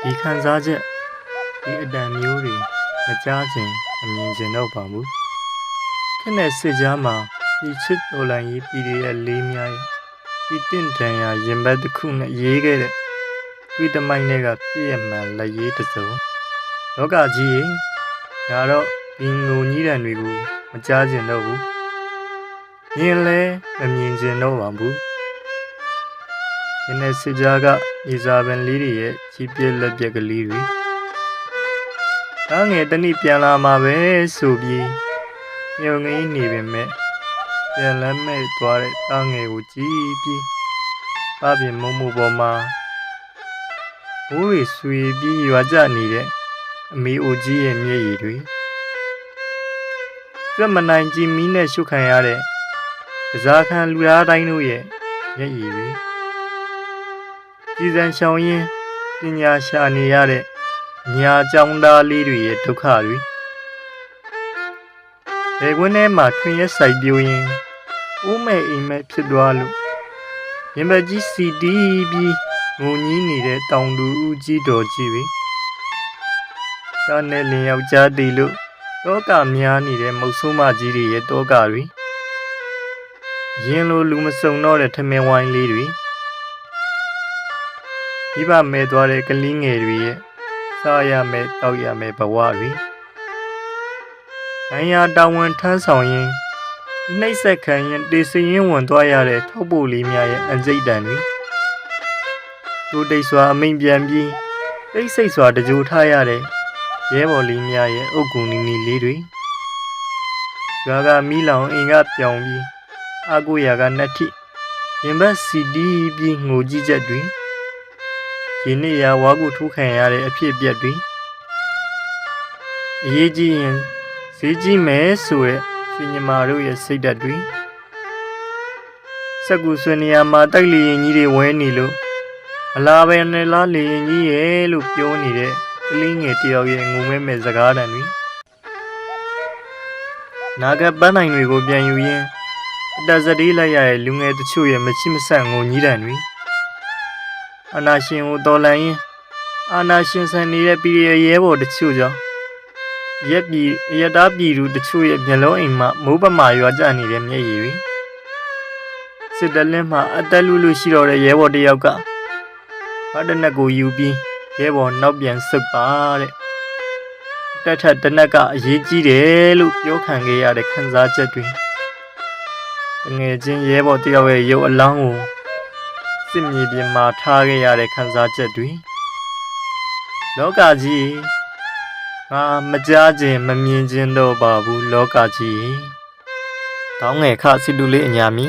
ဒီခံစားချက်ဒီအတန်မျိုးတွေမကြားခြင်းအမြင်ခြင်းတော့ပါဘူးခက်တဲ့စစ်ကြားမှာဒီချစ်တော်လိုင်းရေးပြည်ရဲ့လေးများရဲ့ဒီတင့်တန်ရာရင်ဘတ်တစ်ခုနဲ့ရေးခဲ့တဲ့ဒီတမိုင်းတွေကပြည့်ရမှန်လက်ရေးတစ်စုံလောကကြီးရင်ငါတော့ဒီငိုကြီးတန်တွေကိုမကြားခြင်းတော့ဘူးမြင်လဲမမြင်ခြင်းတော့ပါဘူးဒီနေ့စစ်ကြားကဤစာပင်လေးတွေရဲ့ကြီးပြည့်လက်ပြက်ကလေးတွေငယ်တနည်းပြန်လာမှာပဲဆိုပြီးညုံငင်းနေပေမဲ့ပြန်လမ်းမဲ့သွားတဲ့သားငယ်ကိုကြည့်ပြီးပပင်မုံမပေါ်မှာဘိုးတွေဆွေပြီးရွာကြနေတဲ့အမေအိုကြီးရဲ့မျက်ရည်တွေကြွမနိုင်ကြီးမီးနဲ့ရှုခံရတဲ့ကစားခံလူသားတိုင်းတို့ရဲ့မျက်ရည်တွေကြီးစံရှောင်ရင်ပညာရှာနေရတဲ့ညာကြောင်သားလေးတွေရဲ့ဒုက္ခတွေဘယ်ကွင်းထဲမှာထွင်ရဆိုင်ပြိုးရင်အိုးမဲ့အိမ်မဲ့ဖြစ်သွားလို့ရင်ဘတ်ကြီးစီတီးပြီးငုံကြီးနေတဲ့တောင်သူဦးကြီးတော်ကြီးတွေတာနဲ့လင်ယောက်ျားတည်လို့တောကများနေတဲ့မုတ်ဆိုးမကြီးတွေရဲ့တောကတွေရင်လိုလူမစုံတော့တဲ့ထမင်းဝိုင်းလေးတွေဒီပါမဲသွားတဲ့ကလေးငယ်တွေရဲ့စားရမယ်တောက်ရမယ်ဘဝတွေနိုင်ရတာဝန်ထမ်းဆောင်ရင်နှိပ်စက်ခံရင်တေစရင်ဝင်သွားရတဲ့ထောက်ပို့လေးများရဲ့အစိတ်တန်တွေတူတိတ်စွာအမိန်ပြန်ပြီးတိတ်ဆိတ်စွာတကြိုထားရတဲ့ရဲဘော်လေးများရဲ့အုတ်ဂုံနီနီလေးတွေဂါမီလောင်အိမ်ကပြောင်ပြီးအာကိုရာကနှက်ထိရင်ဘတ်စီတီးပြီးငိုကြည့်ချက်တွေဒီနေ့ရဝါကူထိုးခံရတဲ့အဖြစ်အပျက်တွေအရေးကြီးရင်ဈေးကြီးမယ်ဆိုတဲ့ရှင်ညီမတို့ရဲ့စိတ်ဓာတ်တွေစက်ကူဆွေနေရာမှာတိုက်လေရင်ကြီးတွေဝဲနေလို့အလားပဲနဲ့လားလေရင်ကြီးရဲ့လို့ပြောနေတဲ့ကလေးငယ်တယောက်ရဲ့ငုံမဲမဲ့စကားတန်တွေနာဂတ်ပန်းနိုင်တွေကိုပြန်ယူရင်းအတဇတိလိုက်ရတဲ့လူငယ်တချို့ရဲ့မချစ်မဆန့်ငုံကြီးတန်တွေအာနာရှင်ကိုတော်လန်ရင်အာနာရှင်ဆန်နေတဲ့ပြည်ရဲဘော်တချို့ကြောင့်ရတာပြည်သူတချို့ရဲ့မျက်လုံးအိမ်မှာမိုးပမာရွာကျနေတဲ့မျက်ရည်တွေစစ်တလင်းမှာအသက်လူရှိတော့တဲ့ရဲဘော်တယောက်ကဘာတနက်ကိုယူပြီးရဲဘော်နောက်ပြန်ဆုတ်ပါတဲ့တက်ထက်တနက်ကအရေးကြီးတယ်လို့ပြောခံခဲ့ရတဲ့ခံစားချက်တွေငယ်ချင်းရဲဘော်တယောက်ရဲ့ရုပ်အလောင်းကိုစစ်မြေပြင်မှာထားခဲ့ရတဲ့ခံစားချက်တွေလောကကြီးငါမကြားခြင်းမမြင်ခြင်းတော့ပါဘူးလောကကြီးတောင်းငယ်ခစစ်တူလေးအညာမီ